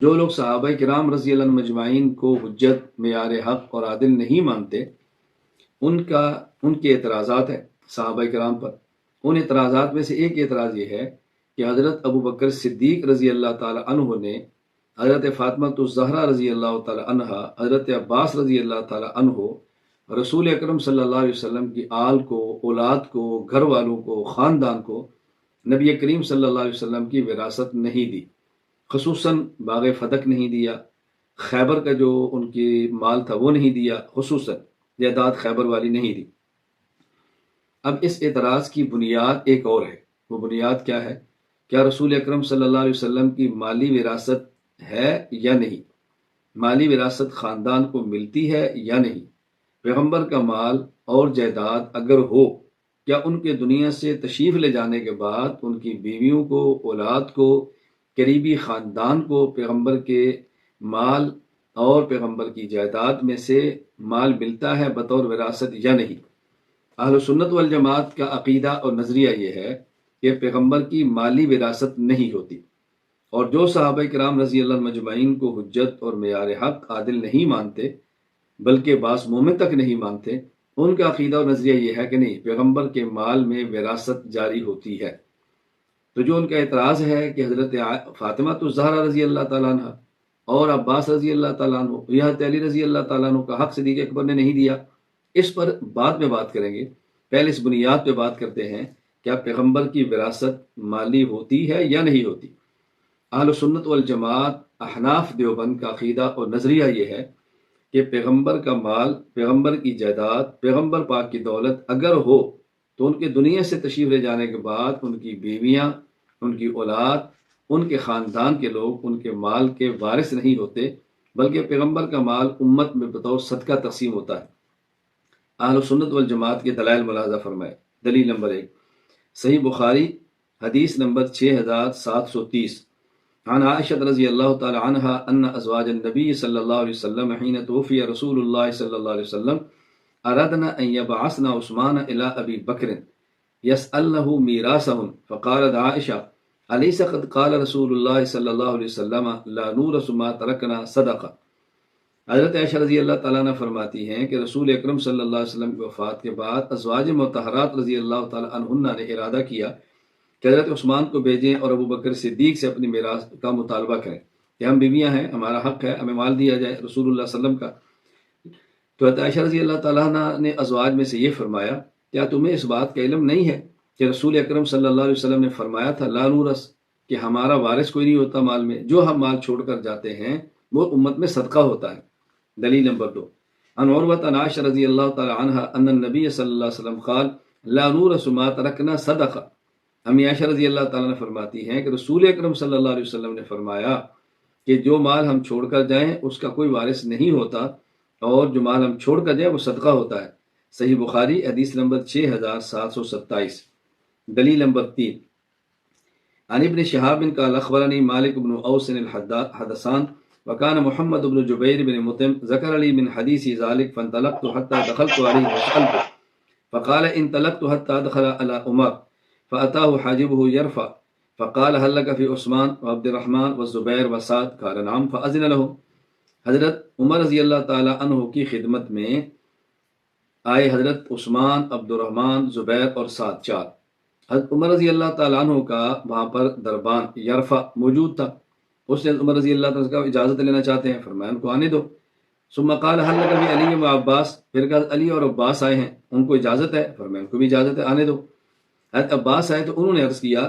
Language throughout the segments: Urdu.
جو لوگ صحابہ کرام رضی اللہ عنہم مجمعین کو حجت، معیار حق اور عادل نہیں مانتے، ان کے اعتراضات ہیں صحابہ کرام پر۔ ان اعتراضات میں سے ایک اعتراض یہ ہے کہ حضرت ابو بکر صدیق رضی اللہ تعالی عنہ نے حضرت فاطمہ الزہرا رضی اللہ تعالی عنہا، حضرت عباس رضی اللہ تعالی عنہ رسول اکرم صلی اللہ علیہ وسلم کی آل کو، اولاد کو، گھر والوں کو، خاندان کو نبی کریم صلی اللہ علیہ وسلم کی وراثت نہیں دی، خصوصاً باغ فتح نہیں دیا، خیبر کا جو ان کی مال تھا وہ نہیں دیا، خصوصاً جائیداد خیبر والی نہیں دی۔ اب اس اعتراض کی بنیاد ایک اور ہے۔ وہ بنیاد کیا ہے؟ کیا رسول اکرم صلی اللہ علیہ وسلم کی مالی وراثت ہے یا نہیں؟ مالی وراثت خاندان کو ملتی ہے یا نہیں؟ پیغمبر کا مال اور جائیداد اگر ہو، کیا ان کے دنیا سے تشریف لے جانے کے بعد ان کی بیویوں کو، اولاد کو، قریبی خاندان کو پیغمبر کے مال اور پیغمبر کی جائیداد میں سے مال ملتا ہے بطور وراثت یا نہیں؟ اہل سنت والجماعت کا عقیدہ اور نظریہ یہ ہے کہ پیغمبر کی مالی وراثت نہیں ہوتی، اور جو صحابہ کرام رضی اللہ عنہم مجمعین کو حجت اور معیار حق عادل نہیں مانتے، بلکہ بعض مومن تک نہیں مانتے، ان کا عقیدہ اور نظریہ یہ ہے کہ نہیں، پیغمبر کے مال میں وراثت جاری ہوتی ہے۔ تو جو ان کا اعتراض ہے کہ حضرت فاطمہ الزہرا رضی اللہ تعالیٰ عنہ اور عباس رضی اللہ تعالیٰ عنہ یا حضرت علی رضی اللہ تعالیٰ عنہ کا حق صدیق اکبر نے نہیں دیا، اس پر بعد میں بات کریں گے۔ پہلے اس بنیاد پہ بات کرتے ہیں، کیا پیغمبر کی وراثت مالی ہوتی ہے یا نہیں ہوتی؟ اہل سنت والجماعت احناف دیوبند کا عقیدہ اور نظریہ یہ ہے کہ پیغمبر کا مال، پیغمبر کی جائیداد، پیغمبر پاک کی دولت اگر ہو تو ان کے دنیا سے تشریف لے جانے کے بعد ان کی بیویاں، ان کی اولاد، ان کے خاندان کے لوگ ان کے مال کے وارث نہیں ہوتے، بلکہ پیغمبر کا مال امت میں بطور صدقہ تقسیم ہوتا ہے۔ اہل سنت والجماعت کے دلائل ملاحظہ فرمائے۔ دلیل نمبر 1، صحیح بخاری حدیث نمبر 6730، عن عائشہ رضی اللہ تعالی عنہا ان ازواج النبی صلی اللہ علیہ وسلم حین توفی رسول اللہ صلی اللہ علیہ وسلم اردنا ان يبعثن عثمان الى ابی بکر يسألنه میراثهم فقالت عائشہ الیس قد قال رسول اللہ صلی اللہ علیہ وسلم لا نورث ما ترکنا صدقہ۔ حضرت عائشہ رضی اللہ تعالیٰ عنہ فرماتی ہیں کہ رسول اکرم صلی اللہ علیہ وسلم کی وفات کے بعد ازواج مطہرات رضی اللہ تعالیٰ عنہن نے ارادہ کیا کہ حضرت عثمان کو بھیجیں اور ابو بکر صدیق سے اپنی میراث کا مطالبہ کریں کہ ہم بیویاں ہیں، ہمارا حق ہے، ہمیں مال دیا جائے رسول اللہ صلی اللہ علیہ وسلم کا۔ تو حضرت عائشہ رضی اللہ تعالیٰ عنہ نے ازواج میں سے یہ فرمایا، کیا تمہیں اس بات کا علم نہیں ہے کہ رسول اکرم صلی اللہ علیہ وسلم نے فرمایا تھا لا نورث، کہ ہمارا وارث کوئی نہیں ہوتا مال میں، جو ہم مال چھوڑ کر جاتے ہیں وہ امت میں صدقہ ہوتا ہے۔ دلیل نمبر 2، عن عروۃ عن عائشہ رضی اللہ تعالی عنہا ان النبی صلی اللہ علیہ وسلم قال لا نورث ما ترکنا صدقہ۔ امی عائشہ رضی اللہ تعالیٰ نے فرماتی ہیں کہ رسول اکرم صلی اللہ علیہ وسلم نے فرمایا کہ جو مال ہم چھوڑ کر جائیں اس کا کوئی وارث نہیں ہوتا، اور جو مال ہم چھوڑ کر جائیں وہ صدقہ ہوتا ہے۔ صحیح بخاری حدیث نمبر 6727۔ دلیل نمبر 3، عن ابن شہاب قال اخبرنی مالک بن اوس الحدثان وكان محمد بن جبیر بن مطعم ذکر لی من حدیث ذلك فانطلقت حتى دخلت عليه وسألته فقال انطلقت حتى دخل على عمر فأتاه حاجبه يرفع فقال هل لك في عثمان وعبد الرحمن والزبیر وسعد قال نعم فأذن له۔ حضرت عمر رضی اللہ تعالی عنہ کی خدمت میں آئے حضرت عثمان، عبد الرحمن، زبیر اور سعد، چار۔ حضرت عمر رضی اللہ تعالیٰ عنہ کا وہاں پر دربان یرفع موجود تھا۔ اس نے عمر رضی اللہ تعالیٰ عنہ کا اجازت لینا چاہتے ہیں، فرمایا ان کو آنے دو۔ ثم قال هل لك في علی و عباس، پھر کہا علی اور عباس آئے ہیں، ان کو اجازت ہے، فرمایا ان کو بھی اجازت ہے، آنے دو۔ حضرت عباس آئے تو انہوں نے عرض کیا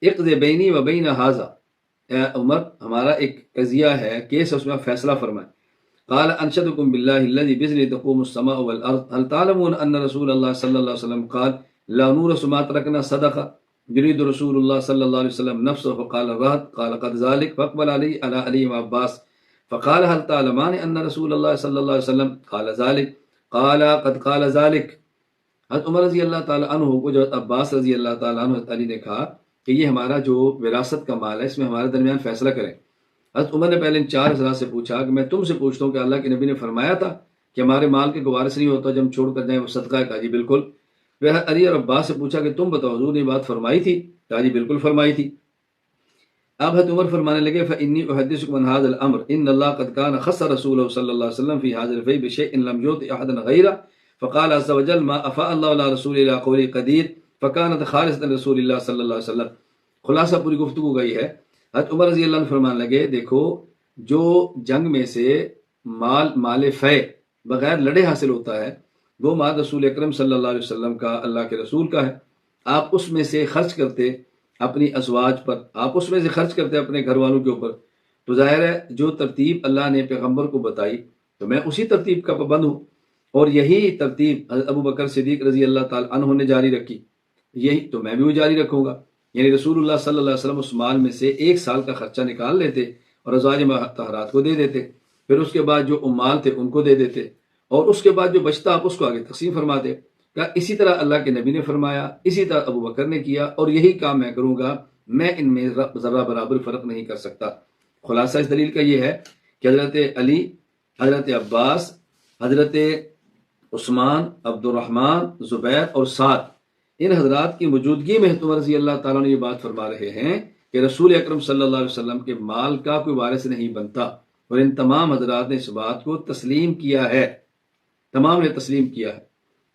اقض بینی و بین ھذا، اے عمر ہمارا ایک قضیہ ہے، کیس اس میں فیصلہ فرمائیں۔ قال انشدکم باللہ الذی بإذنہ تقوم السماء والارض هل تعلمون ان رسول اللہ صلی اللہ علیہ وسلم قال لا نورث ما ترکنا صدقہ يريد رسول الله صلى الله عليه وسلم نفسه فقال الرهط قال قد ذلك فاقبل على علي وعباس فقال هل تعلمان ان رسول الله صلى الله عليه وسلم قال ذلك قال قد قال ذلك۔ حضرت عمر رضی اللہ تعالیٰ عنہ کو جو عباس رضی اللہ تعالیٰ عنہ علی نے کہا کہ یہ ہمارا جو وراثت کا مال ہے اس میں ہمارے درمیان فیصلہ کریں۔ حضرت عمر نے پہلے ان چار حضرات سے پوچھا کہ میں تم سے پوچھتا ہوں کہ اللہ کے نبی نے فرمایا تھا کہ ہمارے مال کے وارث نہیں ہوتا، جب ہم چھوڑ کر جائیں وہ صدقہ ہے، کہا جی بالکل۔ علی اور عباس سے پوچھا کہ تم بتاؤ حضور نے بات فرمائی تھی، کہا جی بالکل فرمائی تھی۔ اب حضرت عمر فرمانے لگے فإنی احدثکم عن هذا الامر ان اللہ قد كان خص رسوله صلی اللہ علیہ وسلم في هذا الفيء بشيء لم يؤت احدا غيره فقال عز وجل ما افاء الله على رسول الى قول قدیر فكانت خالصة رسول اللہ صلی اللہ علیہ وسلم. خلاصہ پوری گفتگو گئی ہے. حضرت عمر رضی اللہ عنہ فرمانے لگے دیکھو جو جنگ میں سے مال فے بغیر لڑے حاصل ہوتا ہے وہ مال رسول اکرم صلی اللہ علیہ وسلم کا، اللہ کے رسول کا ہے. آپ اس میں سے خرچ کرتے اپنی ازواج پر، آپ اس میں سے خرچ کرتے اپنے گھر والوں کے اوپر، تو ظاہر ہے جو ترتیب اللہ نے پیغمبر کو بتائی تو میں اسی ترتیب کا پابند ہوں، اور یہی ترتیب حضرت ابو بکر صدیق رضی اللہ تعالی عنہ نے جاری رکھی، یہی تو میں بھی وہ جاری رکھوں گا. یعنی رسول اللہ صلی اللہ علیہ وسلم اس مال میں سے 1 سال کا خرچہ نکال لیتے اور ازواج مطہرات کو دے دیتے، پھر اس کے بعد جو امال تھے ان کو دے دیتے، اور اس کے بعد جو بچتا آپ اس کو آگے تقسیم فرماتے. کہ اسی طرح اللہ کے نبی نے فرمایا، اسی طرح ابو بکر نے کیا، اور یہی کام میں کروں گا، میں ان میں ذرہ برابر فرق نہیں کر سکتا. خلاصہ اس دلیل کا یہ ہے کہ حضرت علی، حضرت عباس، حضرت عثمان، عبد الرحمن، زبیر اور سعد، ان حضرات کی موجودگی میں عمر رضی اللہ تعالیٰ نے یہ بات فرما رہے ہیں کہ رسول اکرم صلی اللہ علیہ وسلم کے مال کا کوئی وارث نہیں بنتا، اور ان تمام حضرات نے اس بات کو تسلیم کیا ہے، تمام نے تسلیم کیا ہے.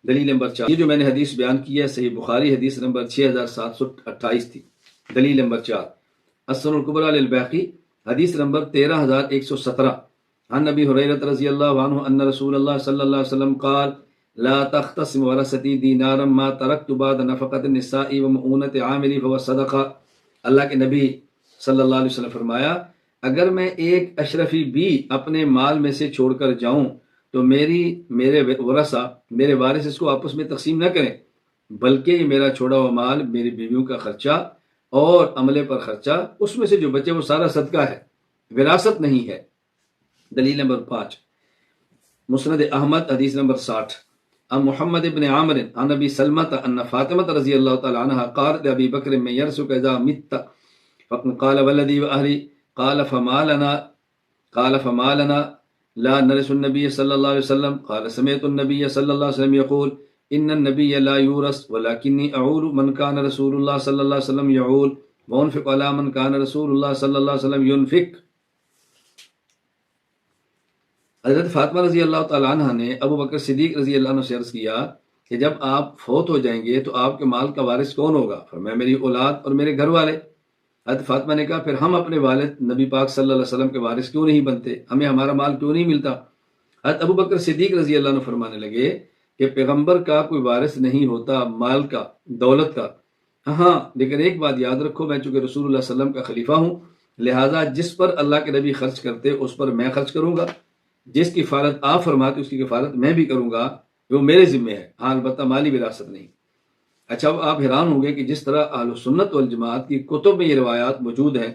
دلیل نمبر 4، یہ جو میں نے حدیث بیان کی ہے صحیح بخاری حدیث نمبر 6728 تھی. دلیل نمبر 4، السنن الکبریٰ للبیہقی حدیث نمبر 13117، عن ابی ہریرہ رضی اللہ عنہ ان رسول اللہ صلی اللہ علیہ وسلم قال لا تختصم ورثتی دینارا ما ترکت بعد نفقت النساء ومؤونت عاملی فهو صدقہ. اللہ کے نبی صلی اللہ علیہ وسلم فرمایا اگر میں ایک اشرفی بھی اپنے مال میں سے چھوڑ کر جاؤں تو میرے ورثہ، میرے وارث اس کو آپس میں تقسیم نہ کریں، بلکہ یہ میرا چھوڑا ہوا مال میری بیویوں کا خرچہ اور عملے پر خرچہ، اس میں سے جو بچے وہ سارا صدقہ ہے، وراثت نہیں ہے. دلیل نمبر 5، مسند احمد حدیث نمبر 60، عن محمد بن عامر عن ابی سلمۃ ان فاطمہ رضی اللہ تعالی عنہا قالت ابی بکر من یرثک اذا مت قال ولدی واہلی قال فما لنا لا نرث النبي صلی اللہ علیہ وسلم قال سمعت النبي صلی اللہ علیہ وسلم يقول ان النبي لا يورث ولكني اعول من كان رسول الله صلی اللہ علیہ وسلم يعول وانفق على من كان رسول الله صلی اللہ علیہ وسلم ينفق. حضرت فاطمہ رضی اللہ تعالیٰ عنہ نے ابو بکر صدیق رضی اللہ عنہ سے عرض کیا کہ جب آپ فوت ہو جائیں گے تو آپ کے مال کا وارث کون ہوگا؟ فرمایا میری اولاد اور میرے گھر والے. حضرت فاطمہ نے کہا پھر ہم اپنے والد نبی پاک صلی اللہ علیہ وسلم کے وارث کیوں نہیں بنتے، ہمیں ہمارا مال کیوں نہیں ملتا؟ حضرت ابو بکر صدیق رضی اللہ عنہ فرمانے لگے کہ پیغمبر کا کوئی وارث نہیں ہوتا مال کا، دولت کا. ہاں لیکن ایک بات یاد رکھو، میں چونکہ رسول اللہ صلی اللہ علیہ وسلم کا خلیفہ ہوں، لہٰذا جس پر اللہ کے نبی خرچ کرتے اس پر میں خرچ کروں گا، جس کی کفالت آپ فرماتے اس کی کفالت میں بھی کروں گا، وہ میرے ذمہ ہے، ہاں البتہ مالی وراثت نہیں. اچھا اب آپ حیران ہوں گے کہ جس طرح اہل سنت والجماعت کی کتب میں یہ روایات موجود ہیں،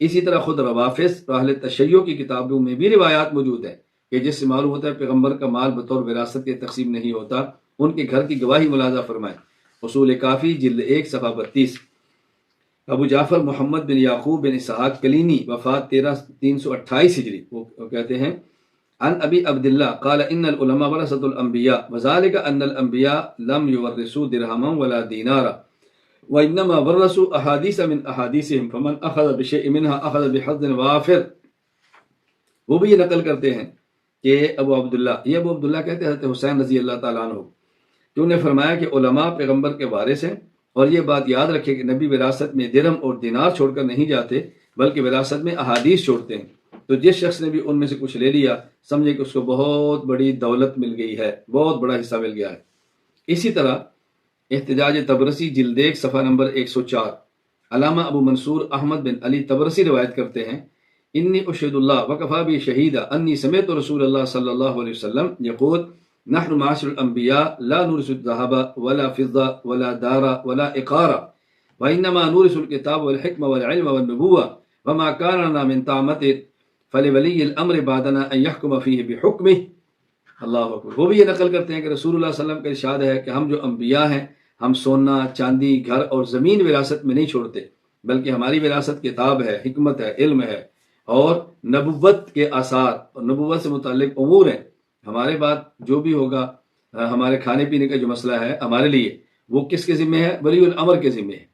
اسی طرح خود روافض اور اہل تشیع کی کتابوں میں بھی روایات موجود ہیں کہ جس سے معلوم ہوتا ہے پیغمبر کا مال بطور وراثت کے تقسیم نہیں ہوتا. ان کے گھر کی گواہی ملاحظہ فرمائیں، اصول کافی جلد 1 صفحہ 32. ابو جعفر محمد بن یعقوب بن اسحاق کلینی وفات 328 ہجری، وہ کہتے ہیں عن ابی عبداللہ قال ان العلماء ورثۃ الانبیاء وذلك ان الانبیاء لم يورثوا درہما ولا دینارا وانما ورثوا احادیث من احادیثهم فمن اخذ بشیء منها اخذ بحظ وافر. وہ بھی یہ نقل کرتے ہیں کہ ابو عبداللہ، یہ ابو عبداللہ کہتے ہیں حضرت حسین رضی اللہ تعالیٰ عنہ، کہ انہوں نے فرمایا کہ علماء پیغمبر کے وارث ہیں، اور یہ بات یاد رکھے کہ نبی وراثت میں درہم اور دینار چھوڑ کر نہیں جاتے بلکہ وراثت میں احادیث چھوڑتے ہیں. تو جس شخص نے بھی ان میں سے کچھ لے لیا سمجھے کہ اس کو بہت بڑی دولت مل گئی ہے، بہت بڑا حصہ مل گیا ہے. اسی طرح احتجاج تبرسی جلد 1 صفحہ نمبر 104، علامہ ابو منصور احمد بن علی تبرسی روایت کرتے ہیں انی اشہد اللہ وکفا بی شہیدا انی سمعت رسول اللہ صلی اللہ علیہ وسلم یقول نحن معاشر الانبیاء لا نورث الذهب ولا فضة ولا دارا ولا اقارا وانما نورث الكتاب والحکمة والعلم والنبوة وما كان لنا من طاعة فلولی الامر بعدنا ان يحكم فيه بحکمه. اللہ اکبر. وہ بھی یہ نقل کرتے ہیں کہ رسول اللہ صلی اللہ علیہ وسلم کا ارشاد ہے کہ ہم جو انبیاء ہیں ہم سونا چاندی گھر اور زمین وراثت میں نہیں چھوڑتے، بلکہ ہماری وراثت کتاب ہے، حکمت ہے، علم ہے اور نبوت کے آثار اور نبوت سے متعلق امور ہیں. ہمارے بعد جو بھی ہوگا ہمارے کھانے پینے کا جو مسئلہ ہے ہمارے لیے وہ کس کے ذمہ ہے؟ ولی الامر کے ذمہ ہے.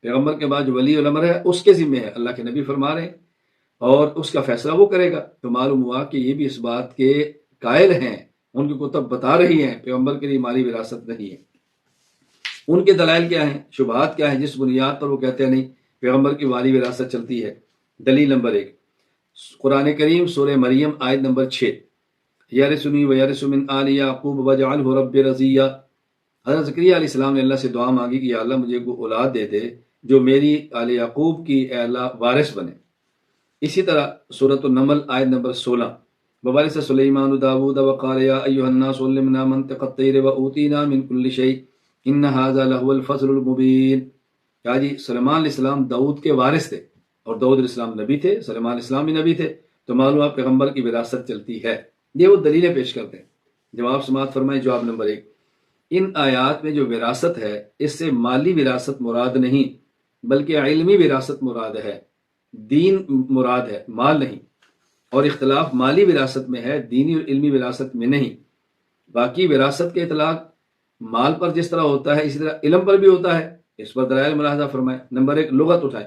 پیغمبر کے بعد جو ولی الامر ہے اس کے ذمہ ہے، اللہ کے نبی فرما رہے ہیں، اور اس کا فیصلہ وہ کرے گا۔ تو معلوم ہوا کہ یہ بھی اس بات کے قائل ہیں، ان کی کتب بتا رہی ہیں پیغمبر کے لیے مالی وراثت نہیں ہے۔ ان کے دلائل کیا ہیں، شبہات کیا ہیں جس بنیاد پر وہ کہتے ہیں نہیں پیغمبر کی مالی وراثت چلتی ہے؟ دلیل نمبر 1، قرآن کریم سورہ مریم آیت نمبر 6، یرثنی ویرث من آل یعقوب واجعلہ رب رضیہ۔ حضرت زکریا علیہ السلام نے اللہ سے دعا مانگی کہ یا اللہ مجھے کوئی اولاد دے دے جو میری آل یعقوب کی اے اللہ وارث بنے۔ اسی طرح سورۃ النمل آیت نمبر 16، وورث سلیمان داود وقال یا ایھا الناس علمنا منطق الطیر واوتینا من کل شیء ان ھذا لہو الفضل المبین۔ کہا جی سلیمان علیہ السلام داؤد کے وارث تھے، اور داؤد علیہ السلام نبی تھے، سلیمان علیہ السلام بھی نبی تھے، تو معلوم ہے پیغمبر کی وراثت چلتی ہے۔ یہ وہ دلیلیں پیش کرتے ہیں۔ جواب سماعت فرمائیں۔ جواب نمبر 1، ان آیات میں جو وراثت ہے اس سے مالی وراثت مراد نہیں بلکہ علمی وراثت مراد ہے، دین مراد ہے، مال نہیں، اور اختلاف مالی وراثت میں ہے، دینی اور علمی وراثت میں نہیں۔ باقی وراثت کے اطلاق مال پر جس طرح ہوتا ہے اسی طرح علم پر بھی ہوتا ہے، اس پر دلائل ملاحظہ فرمائیں۔ نمبر 1 لغت اٹھائیں،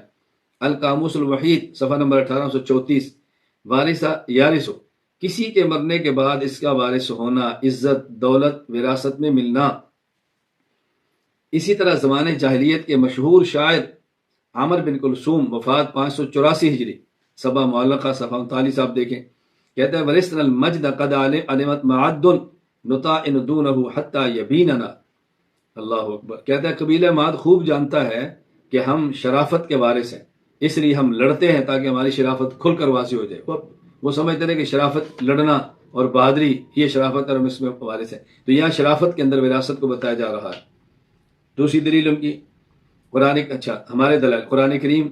القاموس الوحید صفحہ نمبر 1834، وارثہ یارثو، کسی کے مرنے کے بعد اس کا وارث ہونا، عزت، دولت، وراثت میں ملنا۔ اسی طرح زمانے جاہلیت کے مشہور شاعر عامر بن کلثوم، وفات 584 ہجری، صبا معلقہ صفحہ 39 آپ دیکھیں، کہتا ہے ورثنا المجد قد علمت معد نطائن دونہ حتی یبیننا۔ اللہ اکبر، کہتا ہے قبیلہ معد خوب جانتا ہے کہ ہم شرافت کے وارث ہیں، اس لیے ہم لڑتے ہیں تاکہ ہماری شرافت کھل کر واضح ہو جائے۔ وہ سمجھتے ہیں کہ شرافت لڑنا اور بہادری یہ شرافت اور ہم اس میں وارث ہیں، تو یہاں شرافت کے اندر وراثت کو بتایا جا رہا ہے۔ دوسری دلیل ان کی ہمارے دلائل قرآن کریم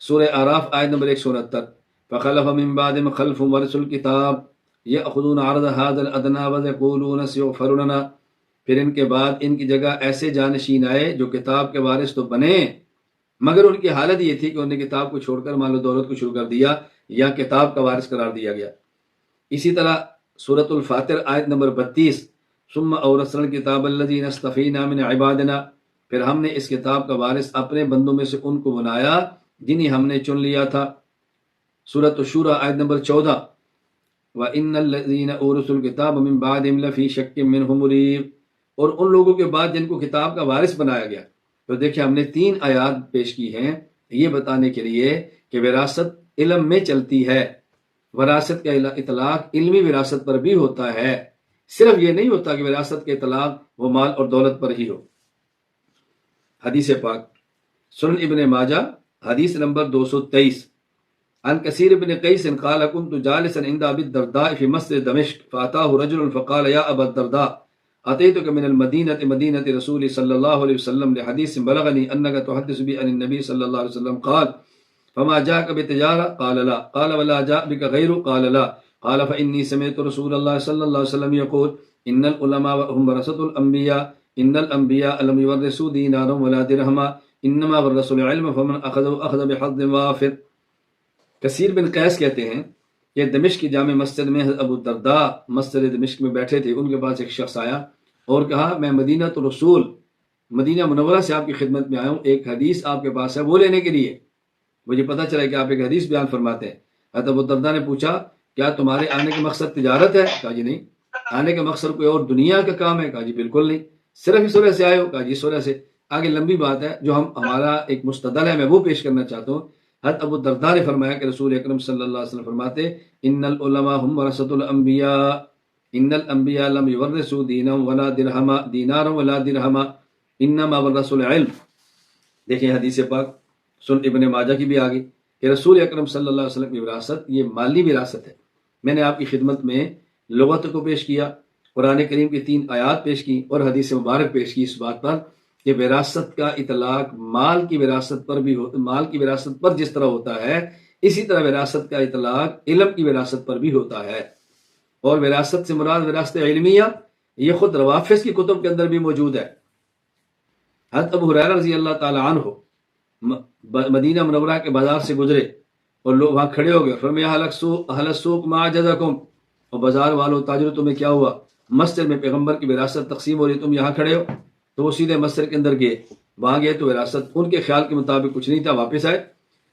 سورہ اعراف آیت نمبر 169، فخلف من بعدهم خلف ورثوا الکتاب یأخذون عرض هذا الادنی ویقولون سیغفر لنا، پھر ان کے بعد ان کی جگہ ایسے جانشین آئے جو کتاب کے وارث تو بنے مگر ان کی حالت یہ تھی کہ انہوں نے کتاب کو چھوڑ کر مال و دولت کو شروع کر دیا یا کتاب کا وارث قرار دیا گیا۔ اسی طرح سورۃ الفاتر آیت نمبر 32، ثم اورثنا الکتاب الذین اصطفینا من عبادنا، پھر ہم نے اس کتاب کا وارث اپنے بندوں میں سے ان کو بنایا جنہیں ہم نے چن لیا تھا۔ سورۃ الشورى آیت نمبر 14، وَإِنَّ الَّذِينَ أُورِثُوا الْكِتَابَ مِن بَعْدِهِمْ لَفِي شَكٍّ مِّنْهُ مُرِيبٍ، اور ان لوگوں کے بعد جن کو کتاب کا وارث بنایا گیا۔ تو دیکھیں ہم نے 3 آیات پیش کی ہیں یہ بتانے کے لیے کہ وراثت علم میں چلتی ہے، وراثت کا اطلاق علمی وراثت پر بھی ہوتا ہے، صرف یہ نہیں ہوتا کہ وراثت کے اطلاق وہ مال اور دولت پر ہی ہو۔ حدیث پاک سنن ابن ماجہ حدیث نمبر 223، عن کثیر بن قیس قال كنت جالسا عند ابي الدرداء في مسجد دمشق فاتاه رجل فقال يا ابا الدرداء اتيتك من المدينه مدينه رسول صلى الله عليه وسلم لحديث بلغني انك تحدث بي عن النبي صلى الله عليه وسلم قال فما جاءك بتجاره قال لا قال ولا جاء بك غيره قال لا قال فاني سمعت رسول الله صلى الله عليه وسلم يقول ان العلماء هم ورثه الانبياء ان الانبياء لم يورثوا دينارا ولا درهما انما ورثوا العلم فمن اخذه اخذ بحظ وافر۔ کثیر بن قیس کہتے ہیں کہ دمشق کی جامع مسجد میں ابو الدرداء مسجد دمشق میں بیٹھے تھے، ان کے پاس ایک شخص آیا اور کہا میں مدینہ الرسول مدینہ منورہ سے آپ کی خدمت میں آیا ہوں، ایک حدیث آپ کے پاس ہے وہ لینے کے لیے، مجھے پتہ چلا کہ آپ ایک حدیث بیان فرماتے ہیں۔ حضرت ابو الدرداء نے پوچھا کیا تمہارے آنے کا مقصد تجارت ہے؟ کہا جی نہیں۔ آنے کا مقصد کوئی اور دنیا کا کام ہے؟ کہا جی بالکل نہیں۔ صرف اس وجہ سے آئے ہو؟ کہا جی اس وجہ سے۔ آگے لمبی بات ہے جو ہمارا ایک مستدل ہے میں وہ پیش کرنا چاہتا ہوں۔ حضرت ابو الدرداء نے فرمایا کہ رسول اکرم صلی اللہ علیہ وسلم فرماتے ان العلماء هم ورثۃ الانبیاء ان الانبیاء لم يورثوا دینارا ولا درہما انما ورثوا العلم۔ دیکھیں حدیث پاک سن ابن ماجہ کی بھی آگے کہ رسول اکرم صلی اللہ علیہ وسلم کی وراثت یہ مالی وراثت ہے۔ میں نے آپ کی خدمت میں لغت کو پیش کیا، قرآن کریم کی 3 آیات پیش کی اور حدیث مبارک پیش کی اس بات پر کہ وراثت کا اطلاق مال کی وراثت پر بھی مال کی وراثت پر جس طرح ہوتا ہے اسی طرح وراثت کا اطلاق علم کی وراثت پر بھی ہوتا ہے۔ اور وراثت سے مراد وراثت علمیہ یہ خود روافظ کی کتب کے اندر بھی موجود ہے۔ حضرت ابو ہریرہ رضی اللہ تعالی عنہ مدینہ منورہ کے بازار سے گزرے اور لوگ وہاں کھڑے ہو گئے، فرمایا اہل السوق ما جزاکم، اور بازار والوں تاجروں تمہیں کیا ہوا؟ مسجد میں پیغمبر کی وراثت تقسیم ہو رہی، تم یہاں کھڑے ہو؟ تو وہ سیدھے مسجد کے اندر گئے وہاں گئے تو وراثت ان کے خیال کے مطابق کچھ نہیں تھا، واپس آئے،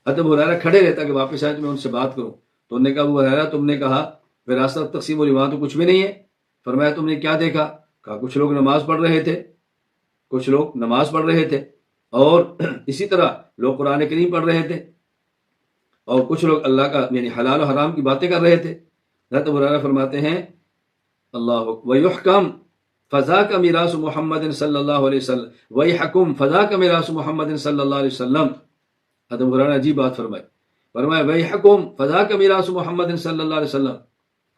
حضرت ابو ہریرہ کھڑے رہتا کہ واپس آئے تو میں ان سے بات کروں، تو انہوں نے کہا ابو ہریرہ تم نے کہا وراثت تقسیم ہوئی، وہاں تو کچھ بھی نہیں ہے۔ فرمایا تم نے کیا دیکھا؟ کہا کچھ لوگ نماز پڑھ رہے تھے، کچھ لوگ نماز پڑھ رہے تھے، اور اسی طرح لوگ قرآن کریم پڑھ رہے تھے، اور کچھ لوگ اللہ کا یعنی حلال و حرام کی باتیں کر رہے تھے۔ حضرت ابو ہریرہ فرماتے ہیں اللہ ویحکم فذاک میراث محمد صلی اللہ علیہ وسلم ویحکم فذاک میراث محمد صلی اللہ علیہ وسلم۔ حضرت ابو ہریرہ عجیب بات فرمایا ویحکم فذاک میراث محمد صلی اللہ علیہ وسلم،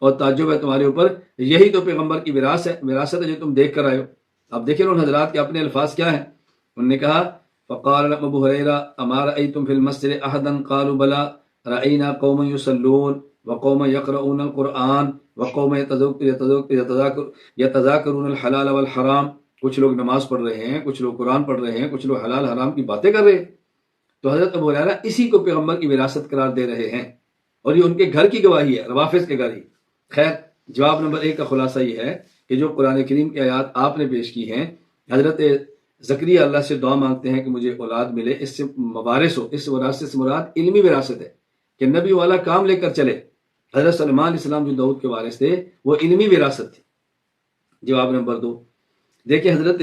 اور تعجب ہے تمہارے اوپر، یہی تو پیغمبر کی وراثت ہے جو تم دیکھ کر آئے ہو۔ اب دیکھیں ان حضرات کے اپنے الفاظ کیا ہیں۔ انہوں نے کہا فقال ابو ہریرہ اما رأیتم فی المسجد احدا قالوا بلا رأینا قوما یصلون وقوما یقرؤون القرآن وقوما یتذاکرون الحلال والحرام، کچھ لوگ نماز پڑھ رہے ہیں، کچھ لوگ قرآن پڑھ رہے ہیں، کچھ لوگ حلال حرام کی باتیں کر رہے ہیں۔ تو حضرت ابو ہریرہ اسی کو پیغمبر کی وراثت قرار دے رہے ہیں، اور یہ ان کے گھر کی گواہی ہے، روافض کے گھر ہی۔ خیر، جواب نمبر 1 کا خلاصہ یہ ہے کہ جو قرآن کریم کی آیات آپ نے پیش کی ہیں، حضرت زکریا اللہ سے دعا مانگتے ہیں کہ مجھے اولاد ملے، اس سے مبارث ہو، اس وراثت سے مراد علمی وراثت ہے کہ نبی والا کام لے کر چلے۔ حضرت سلیمان علیہ السلام جو داؤد کے وارث تھے وہ علمی وراثت تھی۔ جواب نمبر 2، دیکھیں حضرت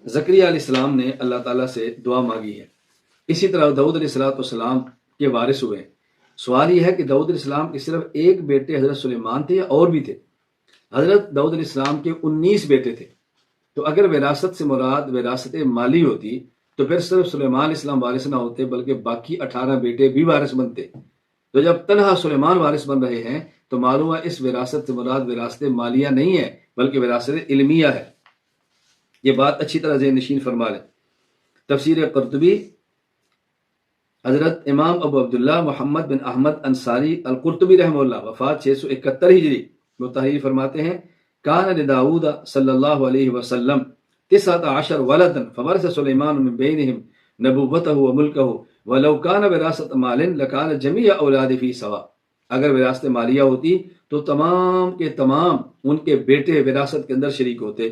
زکریا علیہ السلام نے اللہ تعالیٰ سے دعا مانگی ہے، اسی طرح داؤد علیہ السلام کے وارث ہوئے ہیں۔ سوال یہ ہے کہ داؤد علیہ السلام کے صرف ایک بیٹے حضرت سلیمان تھے یا اور بھی تھے؟ حضرت داؤد علیہ السلام کے 19 بیٹے تھے، تو اگر وراثت سے مراد وراثت مالی ہوتی تو پھر صرف سلیمان علیہ السلام وارث نہ ہوتے بلکہ باقی 18 بیٹے بھی وارث بنتے۔ تو جب تنہا سلیمان وارث بن رہے ہیں تو معلوم ہے اس وراثت سے مراد وراثت مالیہ نہیں ہے بلکہ وراثت علمیہ ہے۔ یہ بات اچھی طرح ذہن نشین فرما لیں۔ تفسیر قرطبی، حضرت امام ابو عبداللہ محمد بن احمد انصاری القرطبی رحمہ اللہ، وفات 671 ہجری، وہ تحریر فرماتے ہیں کان لداؤد صلی اللہ علیہ وسلم 19 ولدا فورث سلیمان من بینہم نبوتہ وملکہ ولو کان وراثت مال لکان جمیع اولاد فی سوا۔ اگر وراثت مالیہ ہوتی تو تمام کے تمام ان کے بیٹے وراثت کے اندر شریک ہوتے۔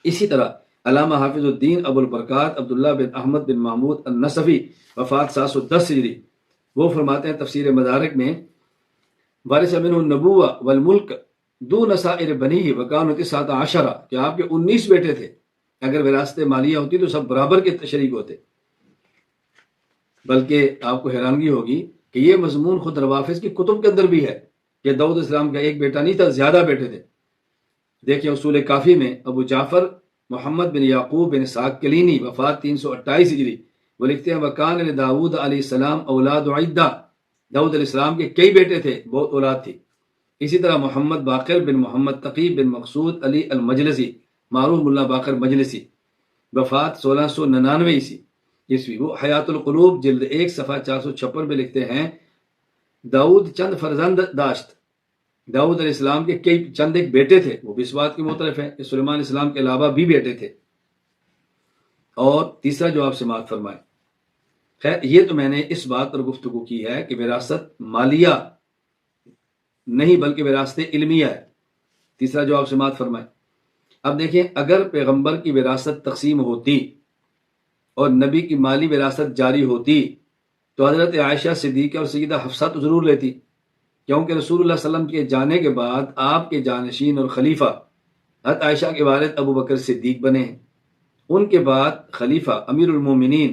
اسی طرح علامہ حافظ الدین ابو البرکات عبداللہ بن احمد بن محمود النصفی، وفات 710 ہجری، وہ فرماتے ہیں تفسیر مدارک میں وارث منہ النبوہ والملک دون سائر بنیہ وکانوا 19 کہ آپ کے 19 بیٹے تھے، اگر وراثت مالیہ ہوتی تو سب برابر کے شریک ہوتے۔ بلکہ آپ کو حیرانگی ہوگی کہ یہ مضمون خود روافظ کی کتب کے اندر بھی ہے کہ داؤد علیہ السلام کا ایک بیٹا نہیں تھا، زیادہ بیٹے تھے۔ دیکھیں اصول کافی میں ابو جعفر محمد بن یعقوب بن اسحاق کلینی، وفات 328 ہجری، وہ لکھتے ہیں وکان لداؤد علیہ السلام اولاد عدہ، داؤد علیہ السلام کے کئی بیٹے تھے، بہت اولاد تھی۔ اسی طرح محمد باقر بن محمد تقی بن مقصود علی المجلسی، معروف ملا باقر مجلسی، وفات 1699 عیسوی، وہ حیات القلوب جلد 1 صفحہ 456 میں لکھتے ہیں داؤد چند فرزند داشت، داؤد علیہ السلام کے کئی چند ایک بیٹے تھے، وہ بھی اس بات کی معترف ہیں کہ سلیمان علیہ السلام کے علاوہ بھی بیٹے تھے۔ اور تیسرا جو آپ سماعت فرمائیں، خیر یہ تو میں نے اس بات پر گفتگو کی ہے کہ وراثت مالیہ نہیں بلکہ وراثت علمیہ ہے۔ تیسرا جو آپ سماعت فرمائیں۔ اب دیکھیں اگر پیغمبر کی وراثت تقسیم ہوتی اور نبی کی مالی وراثت جاری ہوتی تو حضرت عائشہ صدیقہ اور سیدہ حفصہ تو ضرور لیتی، کیونکہ رسول اللہ صلی اللہ علیہ وسلم کے جانے کے بعد آپ کے جانشین اور خلیفہ حضرت عائشہ کے والد ابو بکر صدیق بنے ہیں، ان کے بعد خلیفہ امیر المومنین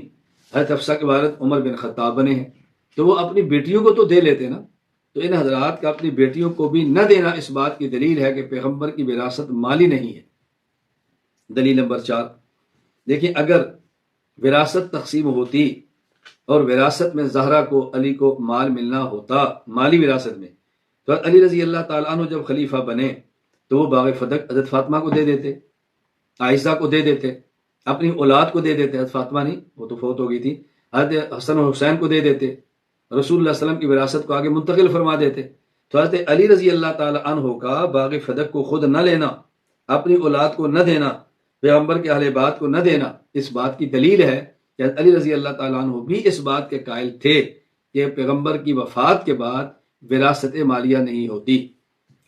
حضرت حفصہ کے والد عمر بن خطاب بنے ہیں، تو وہ اپنی بیٹیوں کو تو دے لیتے نا۔ تو ان حضرات کا اپنی بیٹیوں کو بھی نہ دینا اس بات کی دلیل ہے کہ پیغمبر کی وراثت مالی نہیں ہے۔ دلیل نمبر 4، دیکھیں اگر وراثت تقسیم ہوتی اور وراثت میں زہرا کو علی کو مال ملنا ہوتا مالی وراثت میں، تو علی رضی اللہ تعالیٰ عنہ جب خلیفہ بنے تو وہ باغ فدق حضرت فاطمہ کو دے دیتے، عائشہ کو دے دیتے، اپنی اولاد کو دے دیتے، حضرت فاطمہ نہیں، وہ تو فوت ہو گئی تھی، حضرت حسن و حسین کو دے دیتے، رسول اللہ صلی اللہ علیہ وسلم کی وراثت کو آگے منتقل فرما دیتے۔ تو حضرت علی رضی اللہ تعالیٰ عنہ کا باغ فدق کو خود نہ لینا، اپنی اولاد کو نہ دینا، پیغمبر کے اہل بیت کو نہ دینا، اس بات کی دلیل ہے کہ علی رضی اللہ تعالیٰ عنہ بھی اس بات کے قائل تھے کہ پیغمبر کی وفات کے بعد وراثت مالیہ نہیں ہوتی۔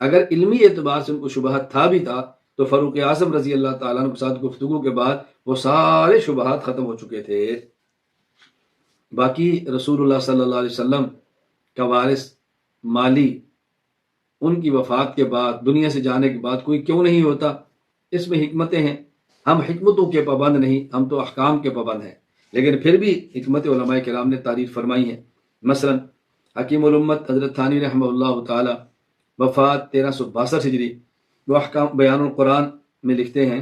اگر علمی اعتبار سے ان کو شبہت تھا بھی تھا تو فاروق اعظم رضی اللہ تعالیٰ عنہ کے ساتھ گفتگو کے بعد وہ سارے شبہات ختم ہو چکے تھے۔ باقی رسول اللہ صلی اللہ علیہ وسلم کا وارث مالی ان کی وفات کے بعد، دنیا سے جانے کے بعد کوئی کیوں نہیں ہوتا؟ اس میں حکمتیں ہیں۔ ہم حکمتوں کے پابند نہیں، ہم تو احکام کے پابند ہیں، لیکن پھر بھی حکمت علماء کرام نے تعریف فرمائی ہیں۔ مثلا حکیم الامت حضرت تھانوی رحمہ اللہ تعالی وفات 1362 ہجری، وہ احکام بیان القرآن میں لکھتے ہیں،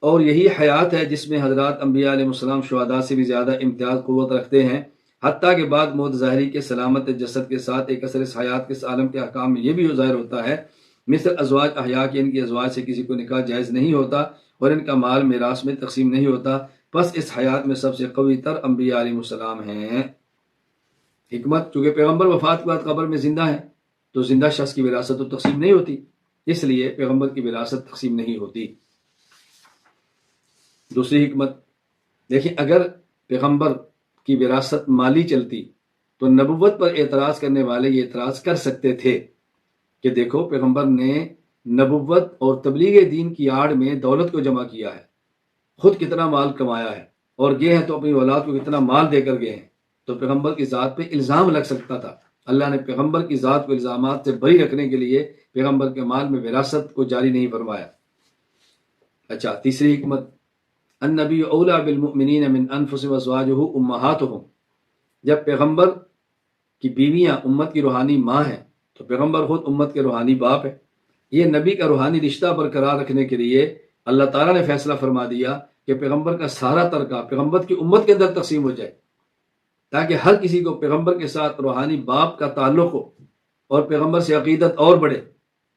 اور یہی حیات ہے جس میں حضرات انبیاء علیہ السلام شہداء سے بھی زیادہ امتیاز قوت رکھتے ہیں، حتیٰ کہ بعد موت ظاہری کے سلامت جسد کے ساتھ ایک اثر اس حیات کے اس عالم کے احکام میں یہ بھی ظاہر ہوتا ہے، مثل ازواج احیاء کے ان کی ازواج سے کسی کو نکاح جائز نہیں ہوتا اور ان کا مال میراث میں تقسیم نہیں ہوتا، بس اس حیات میں سب سے قوی تر انبیاء علیہ السلام ہیں۔ حکمت، چونکہ پیغمبر وفات کے بعد قبر میں زندہ ہیں تو زندہ شخص کی وراثت تو تقسیم نہیں ہوتی، اس لیے پیغمبر کی وراثت تقسیم نہیں ہوتی۔ دوسری حکمت دیکھیں، اگر پیغمبر کی وراثت مالی چلتی تو نبوت پر اعتراض کرنے والے یہ اعتراض کر سکتے تھے کہ دیکھو پیغمبر نے نبوت اور تبلیغ دین کی آڑ میں دولت کو جمع کیا ہے، خود کتنا مال کمایا ہے، اور گئے ہیں تو اپنی اولاد کو کتنا مال دے کر گئے ہیں، تو پیغمبر کی ذات پہ الزام لگ سکتا تھا۔ اللہ نے پیغمبر کی ذات کو الزامات سے بری رکھنے کے لیے پیغمبر کے مال میں وراثت کو جاری نہیں فرمایا۔ اچھا، تیسری حکمت، النبی اولیٰ بالمؤمنین من انفسهم وازواجہ امہاتہم، جب پیغمبر کی بیویاں امت کی روحانی ماں ہیں تو پیغمبر خود امت کے روحانی باپ ہے۔ یہ نبی کا روحانی رشتہ برقرار رکھنے کے لیے اللہ تعالیٰ نے فیصلہ فرما دیا کہ پیغمبر کا سارا ترکہ پیغمبر کی امت کے اندر تقسیم ہو جائے، تاکہ ہر کسی کو پیغمبر کے ساتھ روحانی باپ کا تعلق ہو اور پیغمبر سے عقیدت اور بڑھے،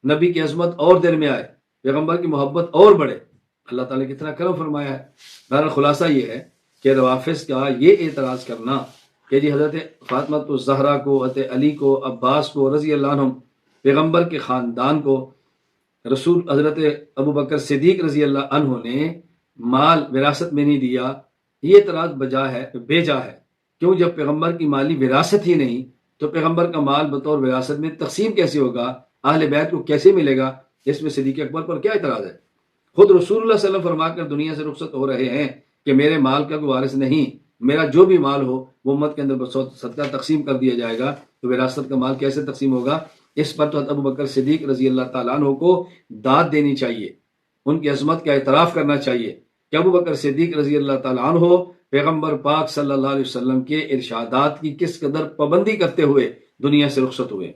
نبی کی عظمت اور دل میں آئے، پیغمبر کی محبت اور بڑھے۔ اللہ تعالیٰ نے کتنا کرم فرمایا ہے۔ بہرحال خلاصہ یہ ہے کہ روافظ کا یہ اعتراض کرنا کہ جی حضرت فاطمہ الزہرا کو، حضرت علی کو، عباس کو رضی اللہ عنہم، پیغمبر کے خاندان کو رسول حضرت ابو بکر صدیق رضی اللہ عنہ نے مال وراثت میں نہیں دیا، یہ اعتراض بے جا ہے۔ کیوں؟ جب پیغمبر کی مالی وراثت ہی نہیں تو پیغمبر کا مال بطور وراثت میں تقسیم کیسے ہوگا؟ اہل بیت کو کیسے ملے گا؟ اس میں صدیق اکبر پر کیا اعتراض ہے؟ خود رسول اللہ صلی اللہ علیہ وسلم فرما کر دنیا سے رخصت ہو رہے ہیں کہ میرے مال کا کوئی وارث نہیں، میرا جو بھی مال ہو وہ امت کے اندر صدقہ تقسیم کر دیا جائے گا، تو وراثت کا مال کیسے تقسیم ہوگا؟ اس پر تو ابو بکر صدیق رضی اللہ تعالیٰ عنہ کو داد دینی چاہیے، ان کی عظمت کا اعتراف کرنا چاہیے کہ ابو بکر صدیق رضی اللہ تعالیٰ عنہ پیغمبر پاک صلی اللہ علیہ وسلم کے ارشادات کی کس قدر پابندی کرتے ہوئے دنیا سے رخصت ہوئے۔